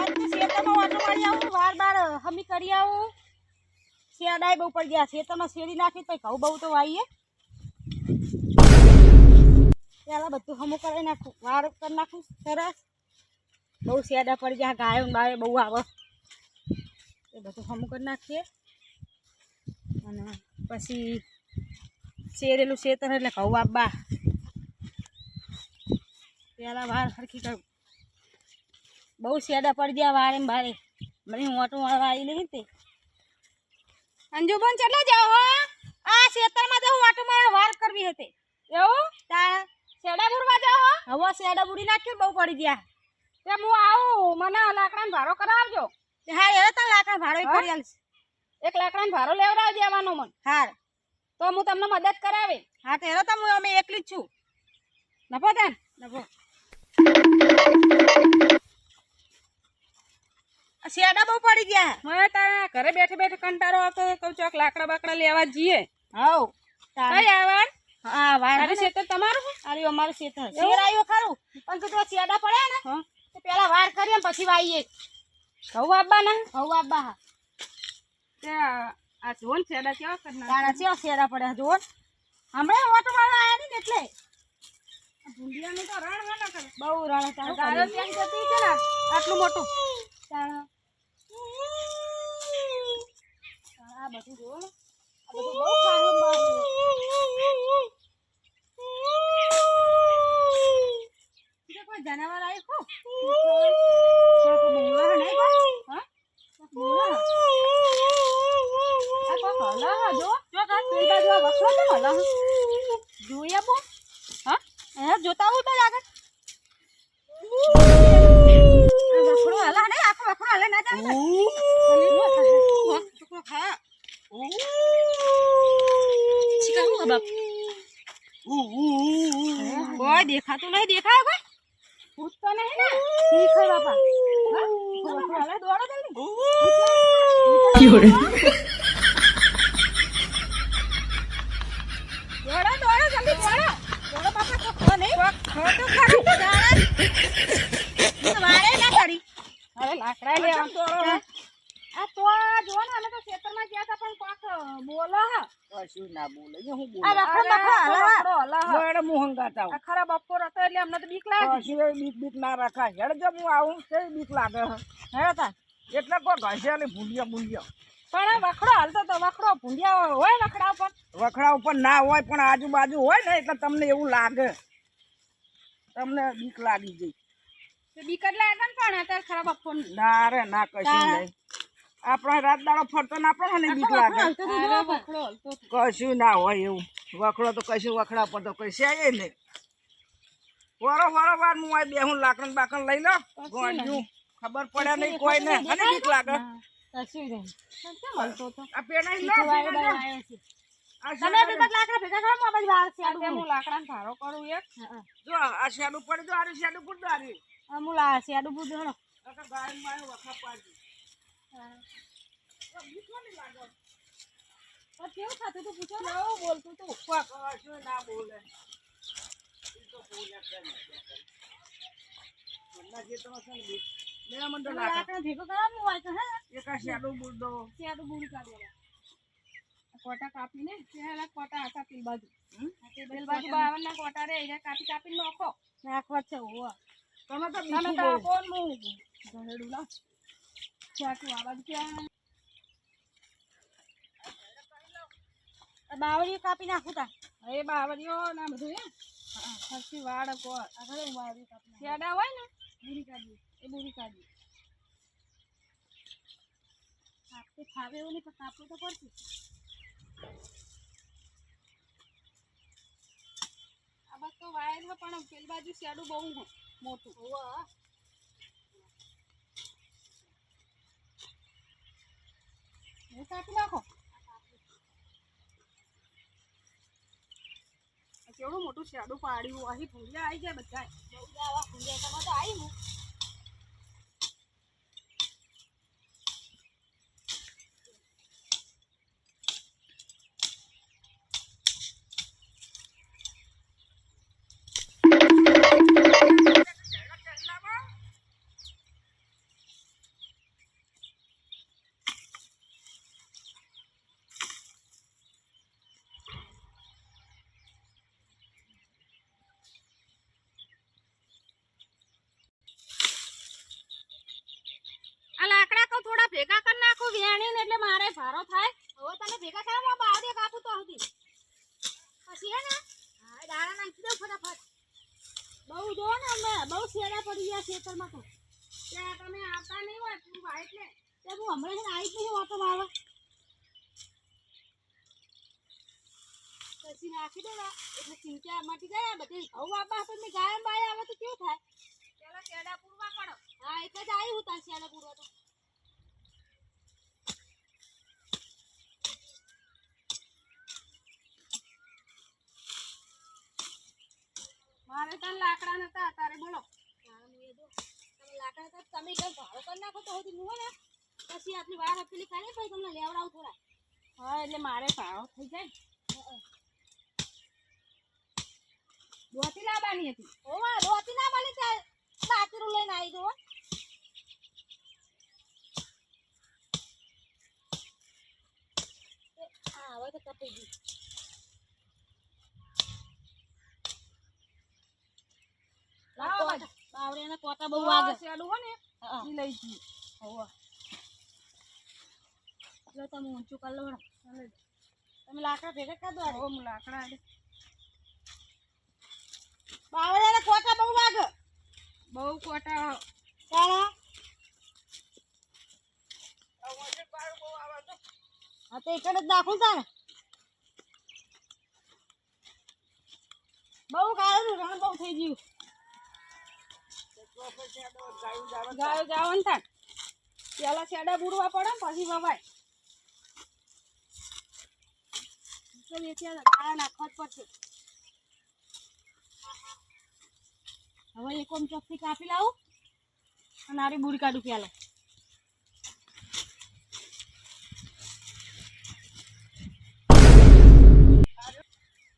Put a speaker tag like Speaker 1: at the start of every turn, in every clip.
Speaker 1: ખેતરમાં ઓટો મારી આવું વાર બાર હમી કરી આવું શેડાય બહુ પડી ગયા ખેતરમાં શેરી નાખી તો ઘઉં બહુ તો વાઈએ પેલા બધું હમું કરી નાખું વાર કરી નાખું સરસ બહુ શેડા પડી ગયા ગાયો બાયો બહુ આવે એ બધું હમું કરી નાખીએ અને પછી શેરેલું શેતર એટલે ઘઉં આપવા પેલા વાર સરખી કરું બહુ શેડા પડી ગયા વારે બારે મને મોટું વાળવા આવી નહીં તે અંજુબન ચટલા જાઓ હો આ ખેતરમાં જવું વાટો મારા વાર કરવી હતી એવું તા શેડા બુરવા જાઓ હો હવે શેડા બુરી નાખ્યો બહુ પડી ગયા તે હું આવું મને લાકડાનો ભારો કરાવજો હા એ તો લાકડા ભારો કરી આલશ એક લાકડાનો ભારો લેવડાવ દેવાનો મન હા તો હું તમને મદદ કરાવે હા તો એનો તો હું અમે એકલી જ છું નફો તાન નફો શેડા બહુ પડી ગયા મને તારા ઘરે બેઠે બેઠે કંટાળો આવતો કહું ચોક લાકડા બાકડા લેવા જઈએ હાઉ કઈ આવણ હા વાર ખેતર તમારું આર્યું અમારું ખેતર શેર આવ્યો ખરું પણ તો શેડા પડ્યા ને તો પેલા વાર કરીએ પછી વાઈએ ઘઉં આપવાના ઘઉં આપવા હા ત્યાં આ જોન શેડા કેવા કરના તારા કેવા શેડા પડ્યા જોન હમણાં ઓટો મારવા આવ્યા ને એટલે ભૂંડિયાનું તો રણ ના કરે બહુ રણ તારો ત્યાં જતી છે ને આટલું મોટું તારા આ બધું જો આ બધું બહુ ખાવાનું બારું કોઈ જનાવર આવ્યું કો બોલા નહીં કોઈ હા બોલા આ કોઈ હલા જો જો કા પેલી બાજુ વખરો તો હલા જોઈએ બો હા એ જોતા હું તો લાગે વખરો હલા નહીં આખો વખરો હલા ના જાય છોકરો ખા ચીકા હું બાપ કોઈ દેખાતું નહીં દેખાય કોઈ પૂછતો નહીં ને ઠીક है બાપા હા હાલે દોડો જલ્દી ક્યોરે દોડો જલ્દી દોડો બાપા તો ખો નહીં ખો તો ખરું વારે ના કરી અરે લાકડા લે આમ દોડો આ તો જો ને અમે તો ખેતરમાં ગયા હતા પણ કોક બોલો હા કશું ના બોલે હું બોલે આ રખડો હલા મોડે મુહંગાતા આ ખરા બપોર હતો એટલે અમને તો બીક લાગે કશું બીક ના રખાય હેડ જો હું આવું તે બીક લાગે હેડ તા એટલે કો ઘસે ને ભૂંડિયા પણ વખડો હાલતો તો વખડો ભૂંડિયા હોય વખડા ઉપર ના હોય પણ આજુબાજુ હોય ને એટલે તમને એવું લાગે તમને બીક લાગી ગઈ તે બીક જ લાગે ને પણ અત્યારે ખરા બપોર ના રે ના કશું નહીં આપણે રાત દાડો ફરતો ના પડે ને બીક લાગે કશું ના હોય એવું વખડો તો કશું વખડા પર તો કઈ છે નહીં વાર હું આ બે હું લાકડ બાકડ લઈ લો ગોંડ્યું ખબર પડે નહીં કોઈ ને અને બીક લાગે આ પેના લો તમે બીક લાકડા ભેગા કરો મોબાઈલ વાર છે હું લાકડાનો ભારો કરું એક જો આ શેડું પડી જો આ શેડું પૂર દારી હું લા શેડું પૂર દોડો આ ગાય માં વખા પાડી કેવું ખાતું તું પૂછો કેવું બોલતું તું શું ના બોલે તો બોલે જે તો મેરા મંડળ લાકડા ભેગો કરાવવું હોય તો હે એક શેડું બુરદો શેડું બુરી કાઢે કોટા કાપીને પેલા કોટા હતા પેલ બાજુ બાવનના કોટા રે એને કાપી નાખવા છે ઓવા તમે તો કોણ હું ઘરેડું લાવ ચાકુ આવાજ ક્યાં બાવળીઓ કાપી નાખું તા એ બાવળીઓ ના બધું હા સરખી વાડ કો આગળ બાવળી કાપી શેડા હોય ને બુરી કાઢી એ બુરી કાઢી કાપતે ખાવે એવું નહીં પણ કાપવું તો પડશે આ બસ તો વાયર છે પણ પેલી બાજુ શેડું બહુ મોટું એ કાપી નાખો કેવડું મોટું શેડું પાડ્યું અહીં ભૂંડિયા આવી જાય બધા ભૂંડિયા તમે તો આવી હું ભારો થાય હવે તમે ભેગા થાવ હું બાવડે કાપું તો આવતી પછી હે ને હા દાણા નાખી દઉં ફટાફટ બહુ જો ને અમે બહુ શેડા પડી ગયા ખેતરમાં તો ત્યાં તમે આવતા નહીં હોય તું વાઈટ ને તે હું હમણાં છે આવી જ નહીં ઓટો મારવા પછી નાખી દો એટલે ચિંતા મટી જાય બધી ઘઉં આપવા આપણને ગાય બાય આવે તો કેવું થાય પેલા શેડા પૂરવા પડો હા એટલે જ આવી હું તાર શેડા પૂરવા તો મારે ત્યાં લાકડા નતા તારે બોલો તમે લાકડા તો તમે કઈ ભાડો કરી નાખો તો સુધી મુવો ને પછી આટલી વાર આપેલી ખાલી પછી તમને લેવડાવું થોડા હા એટલે મારે ભાડો થઈ જાય દોતી લાવવાની હતી ઓવા દોતી ના મળી ત્યાં લાકડું લઈને આવી દો હા હવે તો કપી ગઈ બાવળિયાના કોટા બહુ વાગે શેડું હો ને ઈ લઈ જી હોવા જો તમે ઊંચું કર લો તમે લાકડા ભેગા કર દો હો હું લાકડા આલે બાવળિયાના કોટા બહુ વાગે બહુ કોટા ચાલો હા તો એક જ દાખું તારે બહુ કાળું રણ બહુ થઈ ગયું ગાયો જવાનું થાય પેલા શેડા બુરવા પડે પછી વવાય નાખવા જ પડશે હવે એક ઓમ ચોખ્ખી કાપી લાવું અને આરી બુરી કાઢું પેલા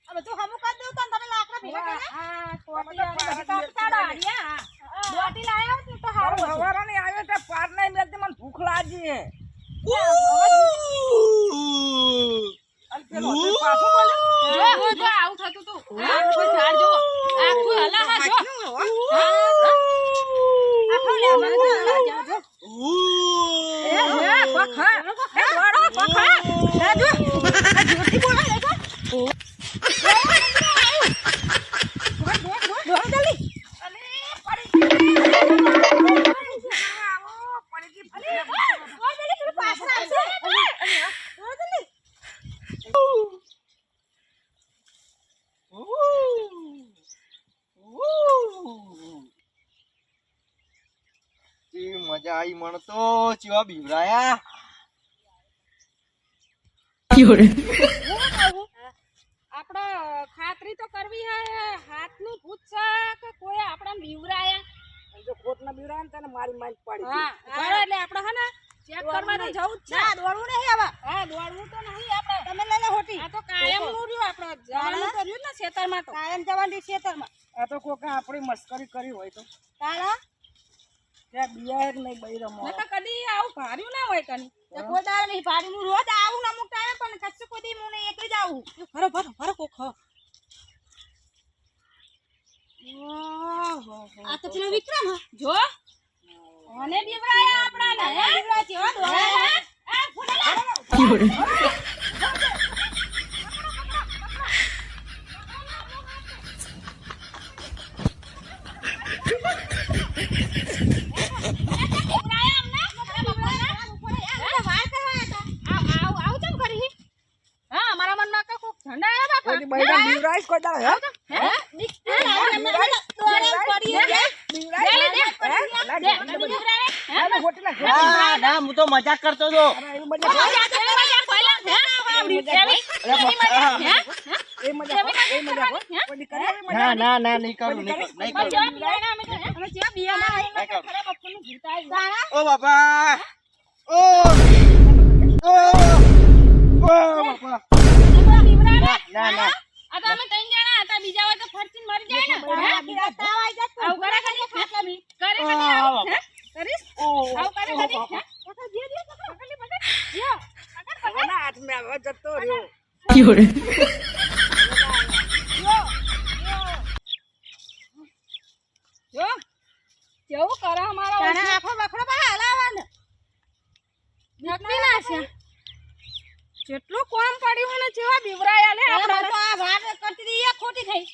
Speaker 1: બધું હમું કરી દઉં તો તમે લાકડા ભેગા ભૂખ લાગી આવું થતું તું
Speaker 2: મજા આવી મણ તો ચેવા બીવરાયા
Speaker 1: આપડે ખાતરી તો કરવી હે હાથનું ભૂત છે કે કોઈ આપડા બીવરાયા જો ખોટના બીવરાયા તને મારી મારી પાડી હા એટલે આપડે હે ને ચેક કરવા તો જવું જ છે ના દોડવું નહીં હવે હા દોડવું તો નહીં આપણે તમે લઈ લે હોટી આ તો કાયમ નું રહ્યું આપણે જવાનું તો રહ્યું ને ખેતરમાં તો કાયમ જવાનું ખેતરમાં આ તો કોક આપણી મસ્કરી કરી હોય તો કાળા ત્યાં બિયા એક નહીં બઈ રમો નકા કદી આવું ભાર્યું ના હોય કની કોઈ દાળ નહીં ભાર્યું રોજ આવું ને અમુક ટાઈમે પણ કચ્છ કોઈ દી મને એકલી જ આવું ભરો ભરો ભરો કોક આ તો પેલો વિક્રમ જો અને બીવરાયા આપણા ને બીવરા જેવા દોડા આ ફૂટેલા
Speaker 2: હું તો મજાક કરતો હતો ના ના નહીં કરું ઓ બાપા ઓ બાપા ના ના
Speaker 1: આ તો અમે ત્રણ જણા હતા બીજા હોય તો ફરતીન મરી જાય ને આવ કરા કરી ખાસમી કરે કરી આવ કરીશ આવ કરે કરી પકડ જે પકડલી પકડ યો પકડ ના હાથ મે આવ જતો રહ્યો યોરે યો કેવું કરે અમારો તારા આખો બખડો બા હલાવન નકલી ના છે જેટલું કોમ પડ્યું હોય ને જેવા બીવરાયા ને
Speaker 3: આપણે
Speaker 1: આપણે
Speaker 3: તો આ વાત કરતી હતી એ ખોટી થઈ